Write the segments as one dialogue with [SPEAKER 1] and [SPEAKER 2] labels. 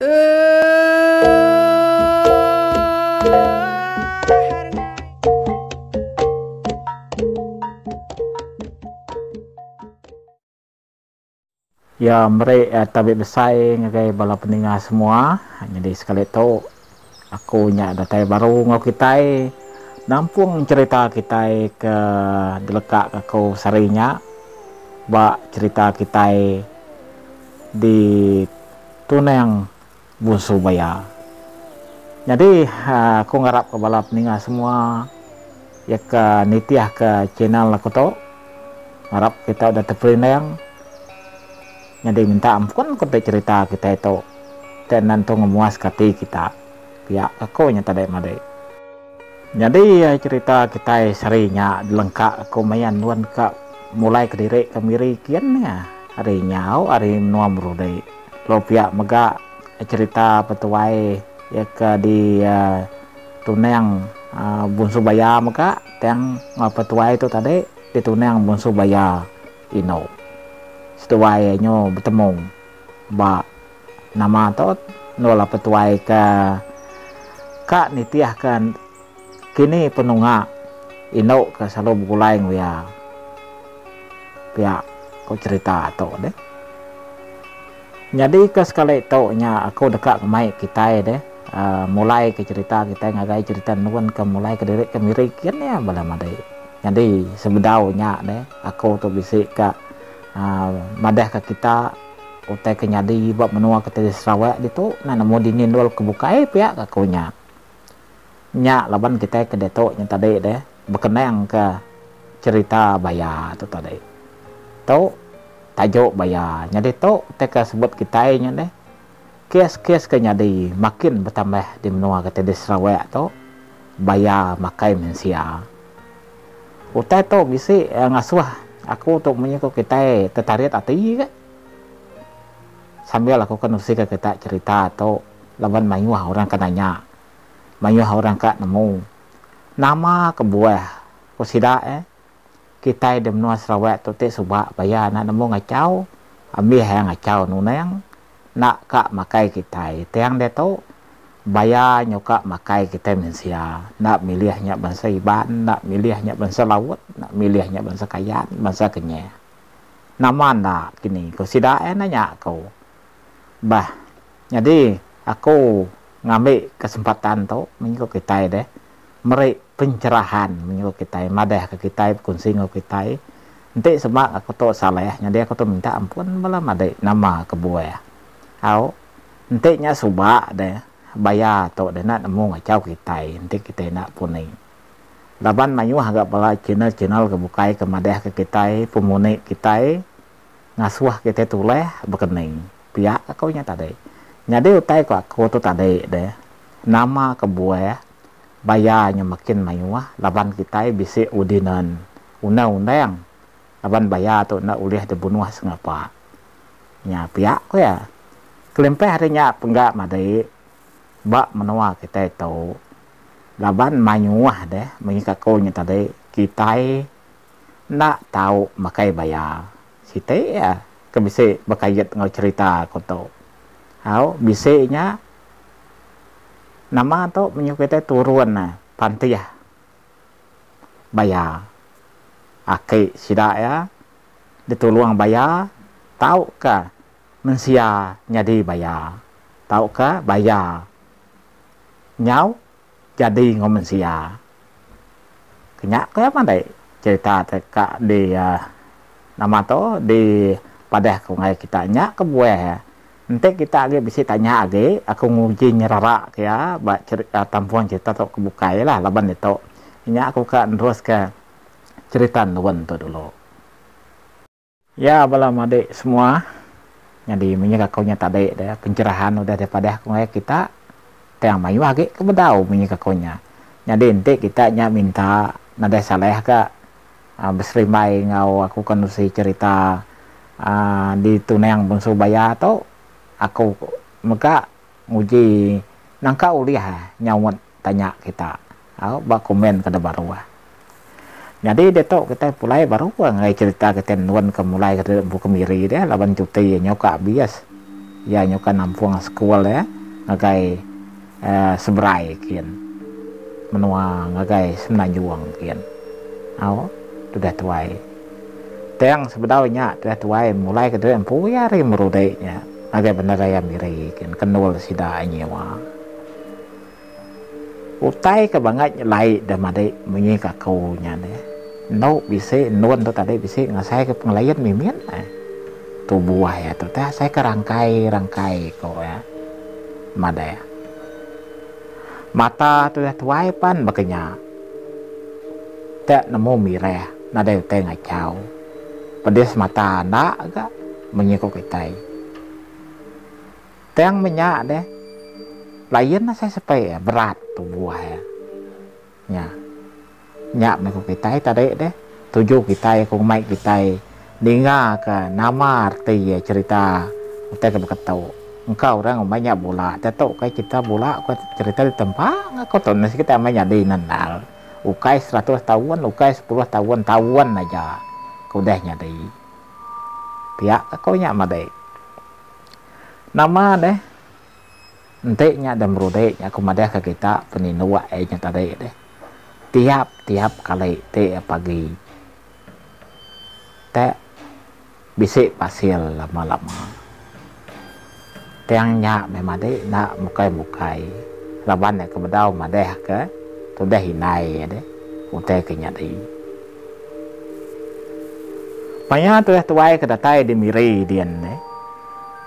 [SPEAKER 1] Ya, mereka tabik besai ngagai bala pendengar semua. Jadi sekali tu aku nyak datai baru ngau kita nampung cerita kita ke delekak aku sarinya bak cerita kita di Tunang Bunsu Baya. Jadi aku ngarap ke bala pendengar semua ya ke nitiah ke channel aku tu ngarap kita udah terperinang. Jadi minta ampun kote cerita kita itu dan nanti ngemuas kati kita pihak aku nyata dek madai. Jadi cerita kita serinya lengkap aku mayan nuan kak mulai ke diri kemiri kian ya hari nyau hari nuam rudai lo pihak mega cerita petuai ya ke di Tunang Bunsu Baya mega yang petuai itu tadi di Tunang Bunsu Baya ino setuai nyo bertemu ba nama tot nola petuai ke kak nitiah kan kini penunga ino ke selalu bukulai ya pihak kau cerita to deh. Jadi ke sekali itu nya aku dekat mai kita deh mulai ke cerita kita ngagai cerita nuan ke mulai ke diri ke mirikian ya bala madai. Jadi sebedaunya deh aku tuh bisik ke madah ke kita utai kenyadi bab menua ke tadi Sarawak itu nah nemu dinin dol kebukai pihak kakunya nya laban kita ke detok nya tadi deh berkenang ke cerita Baya tu tadi tu tajuk Baya jadi tu teka sebut kita nya deh kes-kes kenyadi makin bertambah di menua ke tadi Sarawak tu Baya makai mensia utai tu bisi ngasuh aku untuk menyukai kita tertarik hati ke sambil aku kan usik ke kita cerita atau lawan mayuah orang kan nanya mayuah orang kan nemu nama kebuah kusida kita di menua Sarawak tu te subak Baya nak nemu ngacau ambil yang ngacau nunang nak kak makai kita tiang dia tu Baya nyoka makai kita mensia nak milihnya bangsa Iban nak milihnya bangsa Laut nak milihnya bangsa Kayan bangsa Kenyah nama nak kini kau sidak nanya kau bah jadi aku ngambil kesempatan tu mengikut kita deh meri pencerahan mengikut kita madah ke kita kongsi ngau kita nanti sebab aku tu salah jadi aku tu minta ampun bala madai nama kebuah au nanti nya subak deh Baya tu dia nak nemu ngacau kita nanti kita nak puning laban mayu agak bala channel kebukai ke madah ke kita pemunik kita ngasuh kita tuleh berkening pihak aku nya tadi jadi utai ko aku tu tadi deh nama kebuah Baya nya makin mayu laban kita bisi udinan undang-undang laban Baya tu nak ulih dibunuh sengapa nya pihak ko ya kelempeh harinya penggak madai bak menua kita itu laban manyuah deh mengikat kau nya tadi kita nak tahu makai Baya site ya ke bisi berkait ngau cerita kau tu au bisinya nama tu menyu kita turun pantiah Baya aki sida ya dituluang Baya tahu ke mensia nyadi Baya tahu ke Baya nyau jadi ngomen sia kenyak ke apa deh cerita teka di nama to di padah kungai kita nyak ke buah nanti kita lagi bisa tanya lagi aku nguji nyerara ya bak cerita tampuan cerita to kebukai lah laban itu nyak aku kan terus ke cerita nuan tu dulu ya bala adik semua jadi menyangka kau nya tadi deh pencerahan udah daripada kungai kita yang mayu agak kebedau menyangka kau nya jadi nanti kita nya minta nada salah ke berserimai ngau aku kan usi cerita di Tunang Bunsu Baya atau aku maka nguji nangka uliah nyawat tanya kita bak komen kada baru jadi detok kita mulai baru ngai cerita kita nuan ke mulai ke buku miri dia laban cuti nyoka bias ya nyokan nampung sekolah ya ngagai seberai kian menua ngagai semenanjuang kian sudah tuai teng sebenarnya sudah tuai mulai kedua empu ya ri merudainya ngagai benar ya miri kian kenul sida nyewa utai ke banget lai dah madai menyi ka kau nya deh no bisa nuan tu tadi bisa ngasai ke pengelayan mimian tu buah ya tu teh saya ke rangkai kau ya madai mata tu dah tuai pan makanya tak nemu mireh nadai teh ngacau pedes mata nak agak menyi ko kitai teng menyak deh lain saya sampai berat tu buah ya nyak mereka kita tadi deh tujuh kita kong mai kita dengar ke nama arti cerita kita tahu engkau orang banyak bola tahu kai kita bola kau cerita di tempat kau tahu nasi kita banyak di nandal ukai 100 tahun ukai 10 tahun aja kau dah nyadi pihak kau nyak madai nama deh enteknya dan merodeknya kumadah ke kita peninua nya tadi deh tiap kali pagi teh bisik pasir lama-lama tiangnya memang deh nak mukai laban ke bedau madah ke tu dah hinai deh utai ke nyadi banyak tu tuai ke datai di miri dian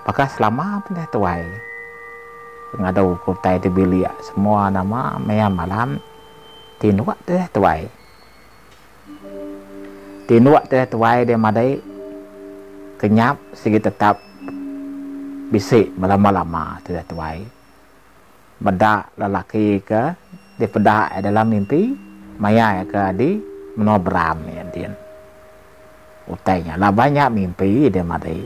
[SPEAKER 1] pakas selama pun dah tuai ngadau kutai di bilia semua nama maya malam tinuak teh tuai dia madai kenyap segi tetap bisik lama-lama teh tuai benda lelaki ke di pedak dalam mimpi maya ke di menobram ya dia utainya lah banyak mimpi dia madai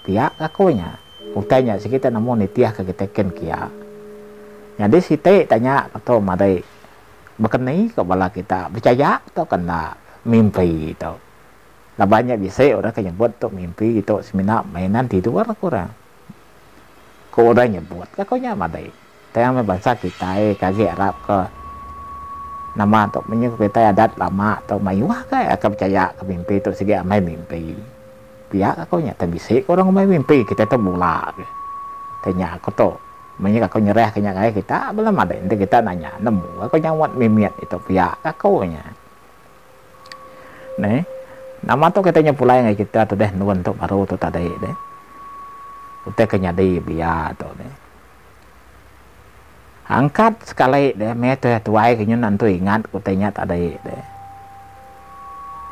[SPEAKER 1] pihak akunya utainya sekitar namun nitiah ke kita ken kia jadi si teh tanya atau madai berkenai kepala kita percaya atau kena mimpi itu lah banyak bisa orang kan nyebut tuh mimpi itu seminar mainan tidur kurang kau orang nyebut kakaknya madai tanya bahasa kita kaget Arab ke nama untuk menyebut kita adat lama atau mayuah kayak akan percaya ke mimpi itu segi amai mimpi pihak aku nyata bisik orang main mimpi kita tu bola tanya aku tu banyak aku nyerah kenya kayak kita belum ada nanti kita nanya nemu aku nyawat mimiat itu pihak aku nya nih nama tu kita nyepulai ngai kita tu deh nuan tu baru tu tadi deh udah kenya di biar tu deh angkat sekali deh metu tuai kenya nanti ingat kutanya tadi deh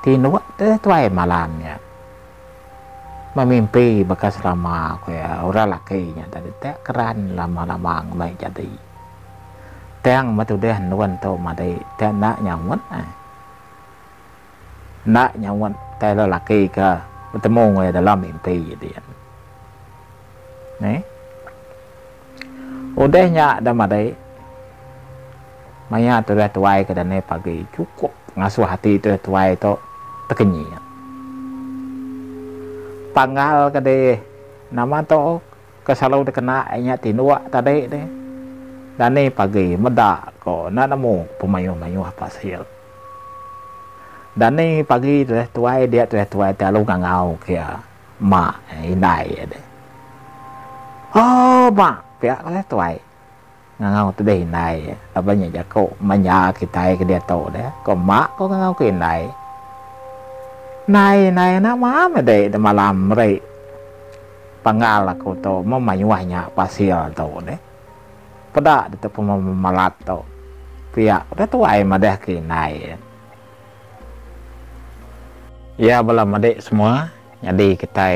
[SPEAKER 1] tinuak deh tuai malamnya memimpi bekas lama kayak orang lakinya tadi tak keran lama-lama baik jadi teng matu deh nuan tu madai tak nak nyawat teh lelaki ke bertemu dalam mimpi dia nih udahnya dah madai maya tu dah tuai ke dan pagi cukup ngasuh hati tu tuai tu terkenyit panggal ke deh nama to kesalau kena nya tinuak tadi deh dan ni pagi medak ko na nemu pemayu apa hasil dan ni pagi tuai dia tuai terlalu ngau kia mak inai deh oh mak pihak tuai ngau tu deh inai apa nya jako manya kita ke dia to deh ko mak ko ngau ke inai này nó má mà để mà làm vậy pangal aku to memayuahnya pasir to deh pada itu pemalat to pihak udah tuai madah ke nai ya belum adik semua jadi kita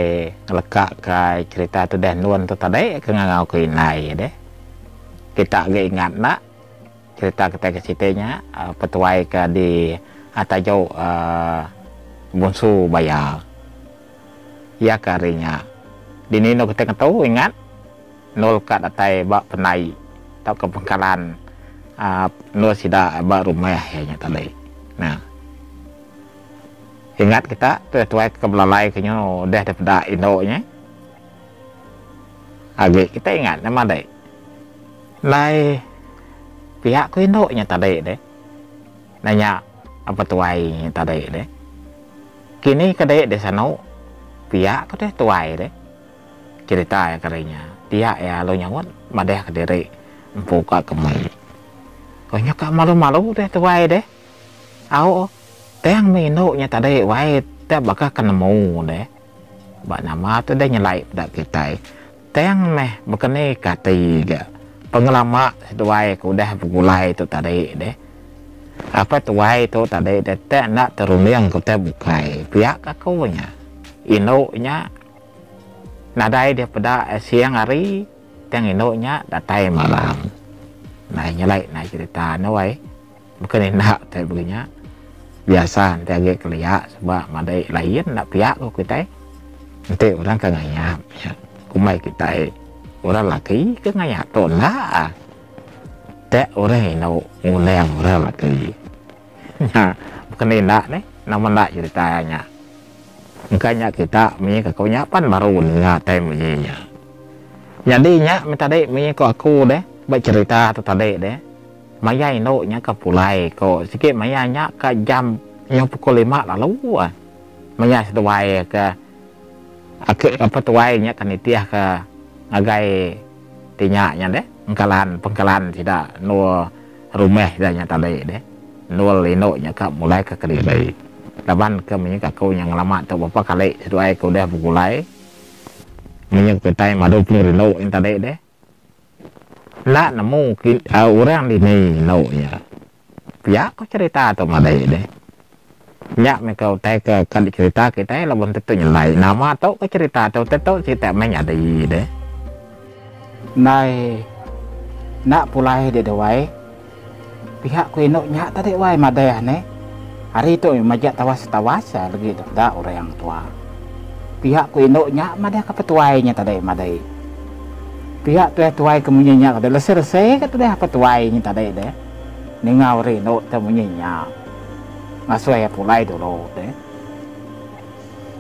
[SPEAKER 1] lekat ke cerita tu dah nuan tu tadi ke ngau ke nai deh kita agak ingat nak cerita kita ke situnya petuai ke di atajau bonsu bayar ya karinya di nino kita tahu ingat nol kat atai bak penai tak ke pengkalan nol sida bak rumah ya tadi nah ingat kita tuai ke belalai kenyo dah daripada indo nya agak kita ingat nama deh lai pihak ku induknya tadi deh nanya apa tuai tadi deh kini kadek deh sana pihak ku deh tuai deh cerita ya karinya dia ya lo nyawat madeh ke diri buka kemai kayaknya kak malu-malu deh tuai deh au teng minuknya tadi wae teh bakal kenemu deh bak nama tu deh nyelai pada kita teng meh bukannya ketiga pengalaman tuai ku udah begulai itu tadi deh apa tuai itu tadi deh teh nak teruniang ku teh bukai pihak aku nya inuknya nadai dia pada siang hari teng inuknya datai malam nah nyelai nah cerita nawai bukan nak teh begini biasa nanti agak keliak sebab madai lain nak pihak ku kita nanti orang kan ngayap ya kumai kita orang laki ke ngayap ton lah teh orang ini nguleng orang laki ya bukan enak nih nama nak ceritanya makanya kita punya kekonyapan baru nggak teh punya jadinya minta deh punya kok aku deh baca cerita tu tadi deh maya inoknya ke pulai kok sikit mayanya ke jam yang pukul 5 lalu maya setuai ke apa tuainya kan itiah ke agai tinyaknya deh pengkalan tidak nua rumah dahnya tadi deh nua inoknya ke mulai ke kediri laban ke minyak aku yang lama tu beberapa kali setuai ke udah pulai minyak petai madu peluru yang tadi deh nak nemu orang di ni naunya pihak kau cerita atau madai deh nyak mereka tay ke kali cerita kita lah belum tentu nyelai nama atau ke cerita atau tentu cerita menyadi deh nai nak pulai dia dewai pihak ku inoknya tadi wai madai ane hari itu majak tawas lagi dah orang yang tua pihak ku inoknya madai kepetuainya tadi madai pihak tuai kemunyanya kada selesai kata dah apa tuai ni tadi deh ningau reno temunyanya ngasoi pulai dulu deh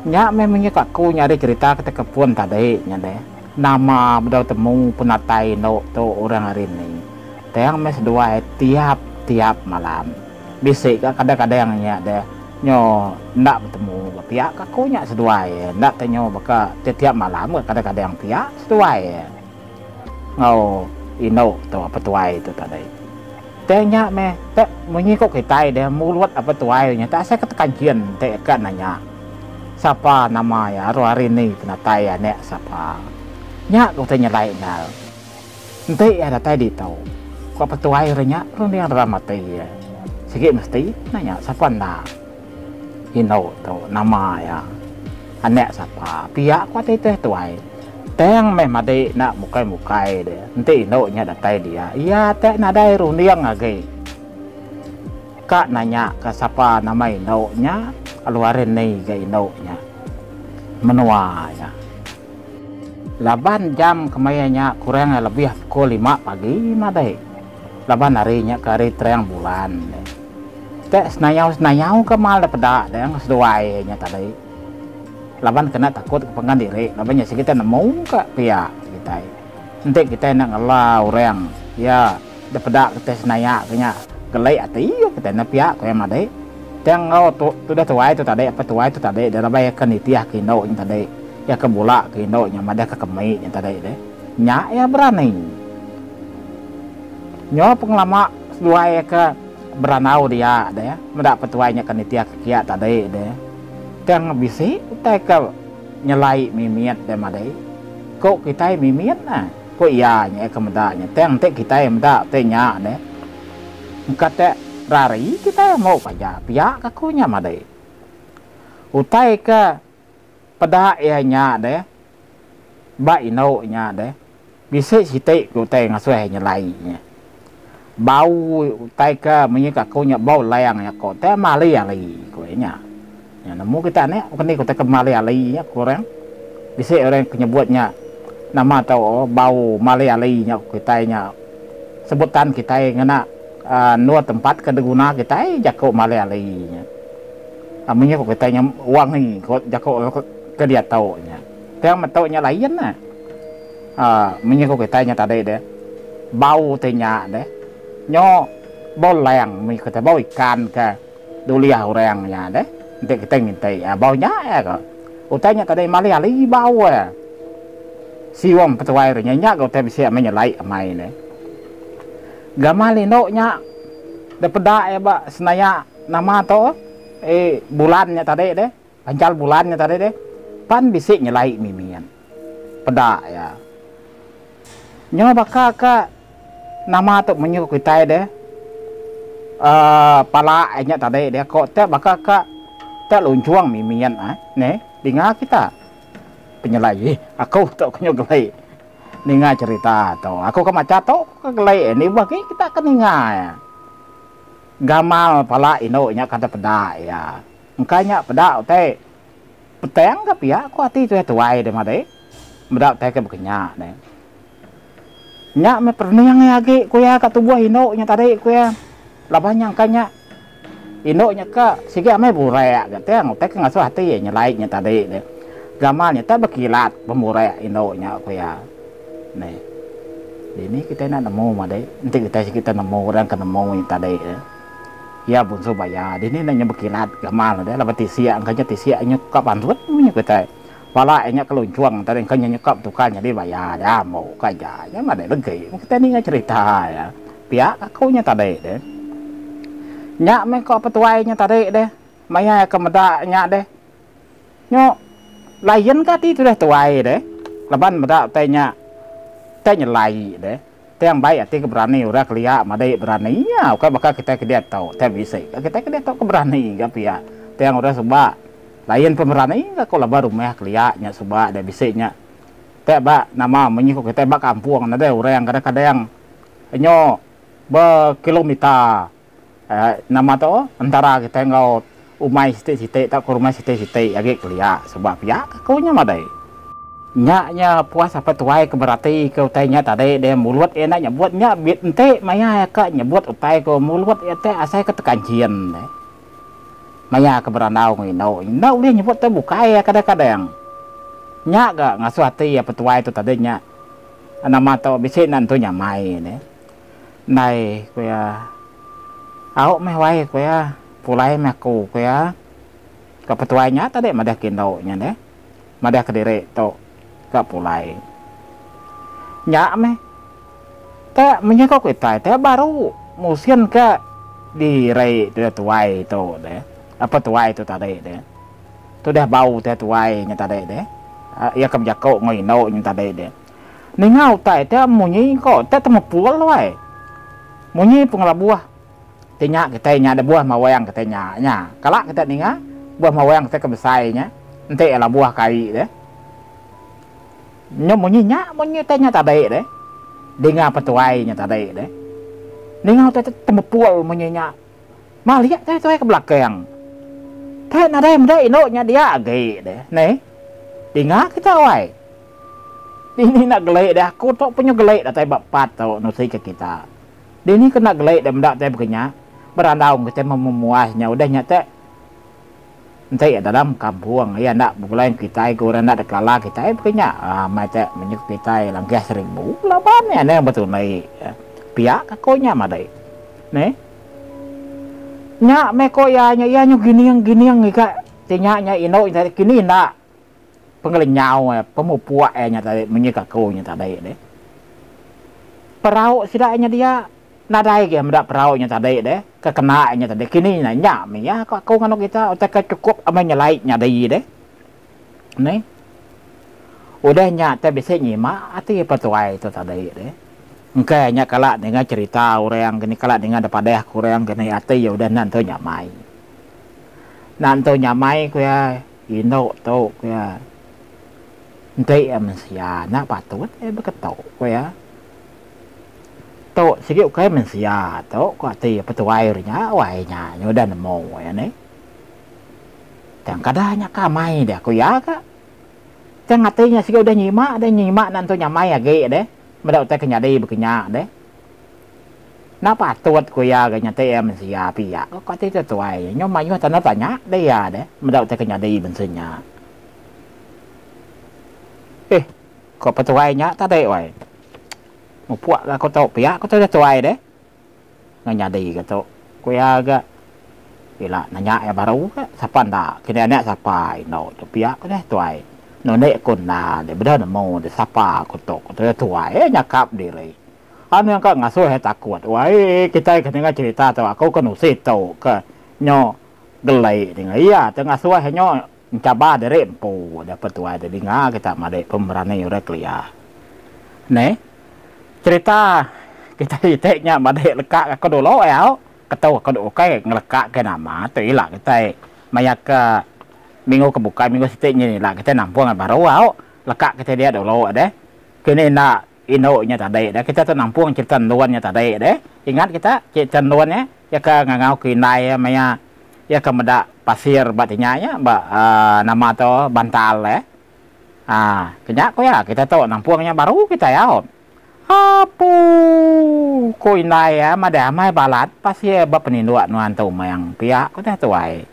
[SPEAKER 1] nyak memangnya kakku nyari cerita kita kepun tadi nya deh nama bedau temu penatai no tu orang hari ini tayang mes dua tiap malam bisik kadang-kadang nya deh nyo ndak bertemu pihak kakku nya sedua ndak tanyo baka tiap malam kadang-kadang pihak sedua ngau ino tu apa tuai itu tadi tanya me tak mengikut kita dia mulut apa tuainya tak saya katakan jian tak kan nanya siapa nama ya hari ini penatai ya nek siapa nyak kau tanya lain hal nanti ada tadi tahu kau apa tuai orangnya orang yang ramati ya sikit mesti nanya siapa nak ino tu nama ya anek siapa pihak kau itu tuai teng meh made nak mukai deh nanti inoknya datai dia iya teh nadai runiang lagi kak nanya ke siapa nama inoknya keluarin nih ke inoknya menua ya laban jam kemayanya kurang lebih pukul 5 pagi made laban harinya ke hari terang bulan teh senayau kemal dapat deh sesuai nya tadi laban kena takut kepengan diri labannya sih kita nemu ke pihak kita nanti kita nak ngelau orang ya dapat kita senaya kenya gelai ati kita nak pihak kayak mana yang ngau tu dah tuai tu tadi apa tuai tu tadi dalam bayar kenitiah kino yang tadi ya kebula kino yang ada ke kemai yang tadi deh nyak ya berani nyo pengelama dua ya ke beranau dia deh mendapat tuainya kenitiah kia tadi deh yang bisi kita ke nyelai mimiat dan madai kok kita mimiat nah kok iya nya kemedanya teng tek kita yang meda tenya deh kata rari kita mau aja pihak kakunya madai utai ke pada ianya deh ba ino nya deh bisa site ku teh ngasuh nyelai nya bau utai ke menyika kakunya bau layang ya kok teh mali ali kuenya ya nemu kita nih bukan nih kita kembali alinya kurang bisa orang penyebutnya nama atau bau mali alinya kita nya sebutan kita ngena nuat tempat kedeguna kita jako mali alinya namanya kok kita nya uang nih kok jako ke dia tahu nya yang tahu nya lain nah menyiko kita nya tadi deh bau tenya deh nyo boleng menyiko kita bau ikan ke dulia orangnya deh nanti kita ngintai baunya ya kok utanya tadi mali ali bau ya siwong petuai nya kau teh bisa menyelai amai deh gamali no nya depeda ya ba senaya nama to bulannya tadi deh pancal bulannya tadi deh pan bisa nyelai mimian peda ya nyo baka ka nama tu menyu kita deh pala nya tadi deh kok teh baka ka teh luncuang mimian ne dengar kita penyelai aku tak kenyo gelai ninga cerita to aku ke maca to ke gelai ini bagi kita keninga ya gamal pala ino nya kata peda ya engkanya peda teh peteng ka pia aku hati tu tuai deh made bedak teh ke bekenya deh nya me perniang lagi ku ya ka tubuh ino nya tadi ku ya labah nyangkanya ino nya ka sige ame buraya gateng teh ngaso hati ya nyelai nya tadi deh gamalnya teh bekilat pemuraya ino nya ku ya nih ini kita nak nemu made nanti kita nemu orang ke nemu nya tadi ya bunso baya ini nanya bekilat gamal deh labah tisia angkanya tisia nya ka panrut nya kita pala nya keluncuang tadi kan nyekap tukannya dia bayar ya mau kaja ya mah deh legi kita ni cerita ya pihak aku nya tadi deh nya me kok petuainya tadi deh maya ke meda nya deh nyo lain ka ti tu deh tuai deh leban meda tanya lai deh teh yang baik ati keberani udah kelia madai beraninya oke bakal kita ke dia tahu teh bisa kita ke dia tahu keberani ga pihak teh yang udah sebab lain pemerani enggak kalau baru meh keliaknya suba ada bisanya teh ba nama menyiko kita ba kampung ada orang kadang-kadang nyo berkilometer nama to antara kita ngau umai site tak ke rumah site agak keliak sebab ya kaunya madai nya puas apa tuai keberati ke utainya tadi dia mulut enaknya buatnya bit ente maya ka nyebut utai ke mulut ente asai ketekancian deh maya keberandau ngino dia nyebut teh buka ya kadang-kadang nya gak ngasuh hati ya petua itu tadinya nama tau bisa nantu nyamai ne nai kuya au meh wae kuya pulai meh ku kuya ke petuanya tadi madah kino nya ne madah kediri to ke pulai nya meh teh menyekok kita teh baru musim ke di rei tuai itu deh apa tuai itu tadi deh tu dah bau teh tuai nya tadi deh ya kam jako ngoino nya tadi deh ningau tai teh munyi kok teh temu pual wae munyi pengala buah tenya kita nya ada buah mawayang katanya nya kalak kita ninga buah mawayang teh kebesai nya ente ala buah kai deh nyo munyi teh nya tadi deh dengar apa tuai nya tadi deh ningau teh temu pual munyi nya maliak teh tuai ke belakang teh nade mede ino nya dia age deh nih dengar kita wae ini nak gelek dah aku tok punya gelek dah tai bapat tau nusi ke kita ini kena gelek dah mendak teh begenya berandau kita memuasnya udah nyata ente ya dalam kampung ya nak bulan kita ke orang nak dekala kita begenya macam menyuk kita langgah 1000 laban ya nih betul nih pihak kakonya madai nih nya meko ya nya ya nyu gini yang ika tenya nya ino tadi kini nak pengelinyau pemupua nya tadi menyika kau nya tadi deh perau sidaknya dia nadai ge mendak perau nya tadi deh kekena nya tadi kini nya mi ya kok kau ngano kita otak cukup ame nyelai nya dei deh nih udah nya teh bisa nyima ati petuai itu tadi deh engkanya kalak dengan cerita orang gini kalak dengan daripada orang gini ati ya udah nanto nyamai kuya ino to kuya ente mensia nak patut beketok kuya to sige ukay mensia to ko ati petuai nya wainya udah nemu ya nih tang kadanya kamai deh kuya ka tang atinya sige udah nyima nanto nyamai age deh meda teh kenya dei bekenya deh napa tuat kuya ganya teh mensia pia kok teh tuai nyo mayu tanah tanya deh ya deh meda teh kenya dei bensenya kok petuainya tadi wai mupuak ka koto pia koto tuai deh nganyadi koto kuya agak ila nanya ya baru ka sapa nda kini anak sapa no to pia ko deh tuai no ne kun na de beda mo de sapa koto tuai nyakap diri anu yang kak ngasuh takut wai kita ketika cerita tuh aku kan usito ke nyo gelai dengan iya tengah suah nyo mencoba dari empu dapat tuai dari nga kita made pemerannya yurek liya ne cerita kita iteknya made lekak aku dulu ya ketau aku dulu kayak ngelekak ke nama tuh ilah kita mayak ke minggu kebuka minggu sitiknya lah kita nampung baru wow lekak kita dia dulu deh kini nak ino-nya tadi deh kita tuh nampung cerita nuannya tadi deh ingat kita cerita nuannya ya ke ngangau kinai maya ya ke meda pasir batinya ya nama tuh bantal kenyak ko ya kita tuh nampungnya baru kita ya apu kinai ya mada mai balat pasir peninduan nuan tuh mayang pihak ko teh tuai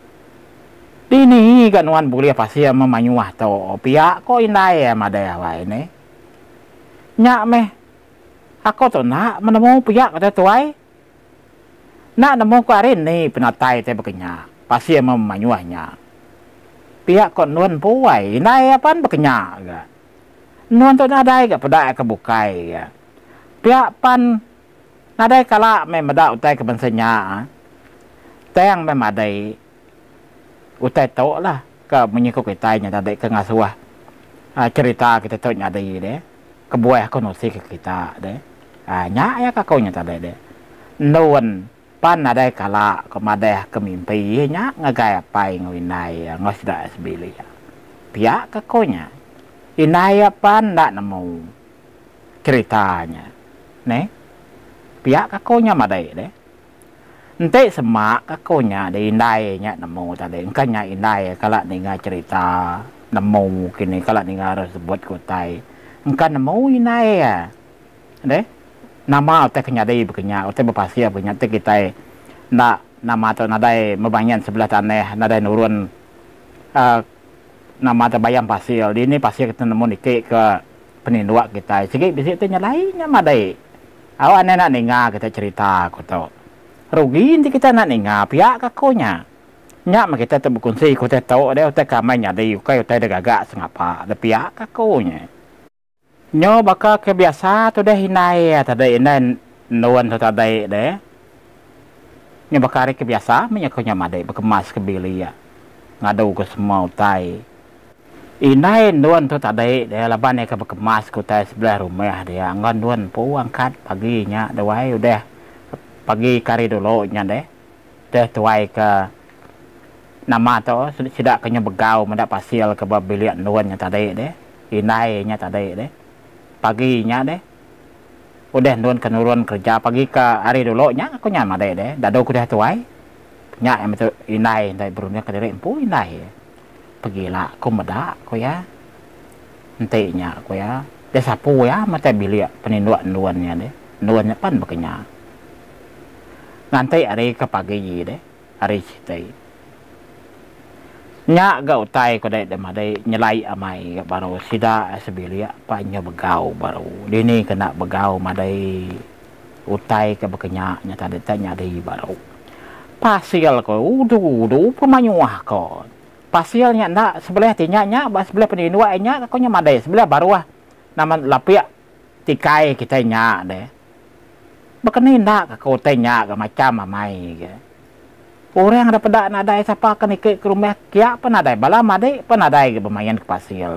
[SPEAKER 1] ini kan nuan boleh pasir memanyuah tuh pihak ko inai ya mada ya wai ini nyak meh aku tuh nak menemu pihak kata tuai nak nemu ku hari ni penatai teh bekenya pasti memanyuahnya pihak kok nuan puai nai apaan bekenya ga nuan tuh nadai ga pada kebukai ya pihak pan nadai kala me meda utai ke bensenya tayang me madai utai tok lah ke menyikuk kita nya tadi ke ngasuah cerita kita tuh nyadai deh kebuah aku nusi ke kita deh nyak ya kakaunya tadi deh nuan pan ada kala kemadeh kemimpi nyak ngagai apa ngawinai ngos dak sebili ya pihak kakaunya inai pan ndak nemu ceritanya ne pihak kakaunya madai deh ente semak kakaunya de inai nyak nemu tadi engkanya inai kala ninga cerita nemu kini kala ninga harus sebut kotai engkan nemu inai ya deh nama otak kenyadai bekenya otak berpasir bekenya otak kita nak nama atau nadai mebanyan sebelah tanah nadai nurun nama atau bayam pasir di ini pasir kita nemu dikit ke peninduak kita sikit bisik tu nyalainya madai awak nak ninga kita cerita aku tahu rugi nanti kita nak ninga pihak kakonya nyak mah kita tu berkongsi kita tahu dia otak kamai nyadai ukai otak dia gagak sengapa ada pihak kakonya nyo bakal kebiasa tu dah hinai ya tadi ini nuan tu tadi deh nyo bakal kebiasa menyakunya madai berkemas kebili ya ngadu ke semua utai inai nuan tu tadi deh laban ke berkemas ke utai sebelah rumah dia ngan nuan pu angkat paginya dewai udah pagi kari dulu nya deh tuai ke nama tu sudah kenya begau mendak pasil ke biliak nuan nya tadi deh inai nya tadi deh paginya deh udah nuan kenurun kerja pagi ke hari dulu nya aku nyama deh dado ku dah tuai nya em tu inai dai berumnya ke dere empu inai pergilah aku meda aku ya ente nya aku ya dia sapu ya mata bilia peninduan nuannya deh nuannya pan bekenya ngantai hari ke pagi deh hari sitai nya ga utai ko dai madai nyelai amai baru sida sebilia pa nya begau baru dini kena begau madai utai ke bekenya nya tadi tanya dei baru pasil ko udu pemanyuah ko pasilnya ndak sebelah tinya nya sebelah penindua nya ko nya madai sebelah baru nama lapia tikai kita nya deh bekeni ndak ka utai nya ga macam amai ke orang ada pada nadai siapa kan ikut ke rumah kia penadai bala madai penadai ke bermain ke pasir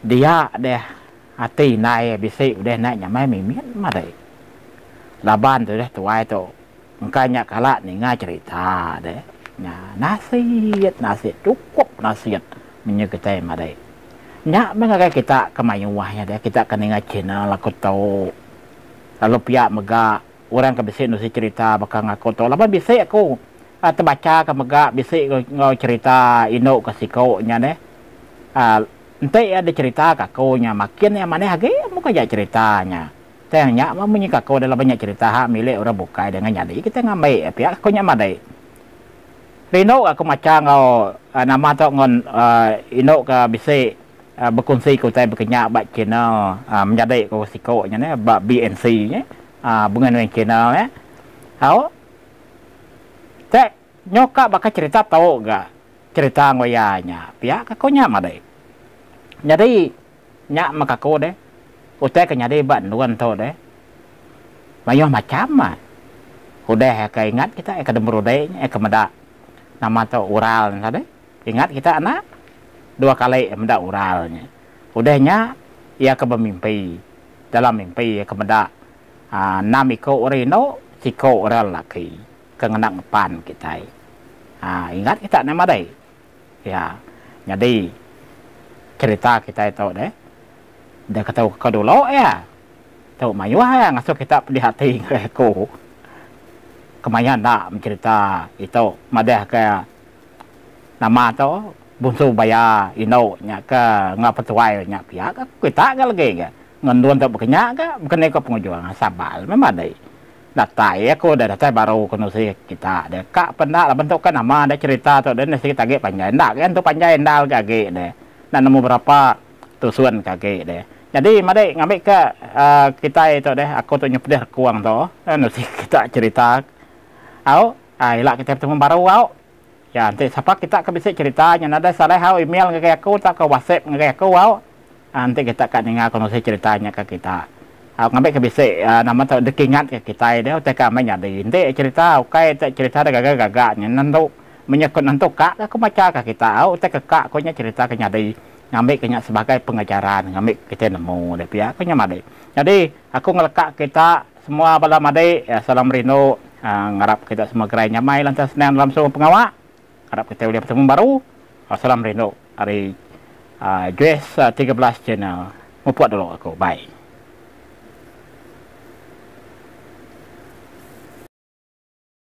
[SPEAKER 1] dia deh hati naik bisik udah naik nyamai mimin madai laban tu deh tuai tu engkanya kalak ni ngah cerita deh nya nasihat cukup nasihat menyukai madai nya mengagai kita kemayuahnya deh kita kan ingat channel aku tahu lalu pihak megak orang ke bisik nusi cerita bakal ngaku tu laban bisik aku terbaca ke megak bisik ngau cerita ino ke siko nya deh ente ada cerita kakonya makin yang mana hage muka ja ceritanya tanya mau menyikako dalam banyak cerita hak milik orang bukai dengan nyadi kita ngambil pihak aku nya madai Rino aku macam ngau nama tu ngon ino ke bisik berkongsi ko tay berkenyak bat channel menjadi ko siko nya ne bat BNC nya bungan dengan channel ya hau te nyoka bakal cerita tahu gak cerita ngoyanya pihak kakonya mah deh jadi nyak makako deh utai ke nyade bat nuan to deh banyak macam mah udah kayak ingat kita ke demrudenya kemeda nama to Ural tadi ingat kita anak 2 kali menda Uralnya udahnya ia ke bermimpi dalam mimpi kemeda namiko Reno siko Ural laki kengenak pan kita ingat kita nama deh ya jadi cerita kita itu deh udah ketahu ke dulu ya tahu mayuah ya ngasuh kita di hati aku kemayan nak mencerita itu madah kayak nama to bunsu baya ino nya ke ngapa tuai nya pihak kita kan lagi ke ngenduan tak berkenyak ke bukan ikut pengujuan sabal memang deh datai aku dah datai baru konosi kita deh kak pernah bentukkan nama ada cerita tu dan nasi kita panjang ndak kan tu panjang endal kage deh dan nemu berapa tusuan kage deh jadi mari ngambil ke kita itu deh aku tu nyepedeh kuang tu nasi kita cerita au ilak kita bertemu baru au ya nanti siapa kita akan bisa ceritanya ada salah hal email kayak aku tak ke WhatsApp kayak aku wow nanti kita akan dengar kondisi ceritanya ke kita ngambil ke bisa nama tak dekingat ke kita dia tak kami nyari nanti cerita oke cerita ada gagak-gagaknya nanti menyekut nanti kak aku macam ke kita tak ke kak aku cerita ke nyari ngambil kenya sebagai pengajaran ngambil kita nemu deh pihak aku nyamade jadi aku ngelekak kita semua bala made salam Rino ngarap kita semua gerai nyamai lantas senang dalam semua pengawak harap kita boleh bertemu baru. Assalamualaikum hari Grace 13 channel. Mumput dulu aku. Bye.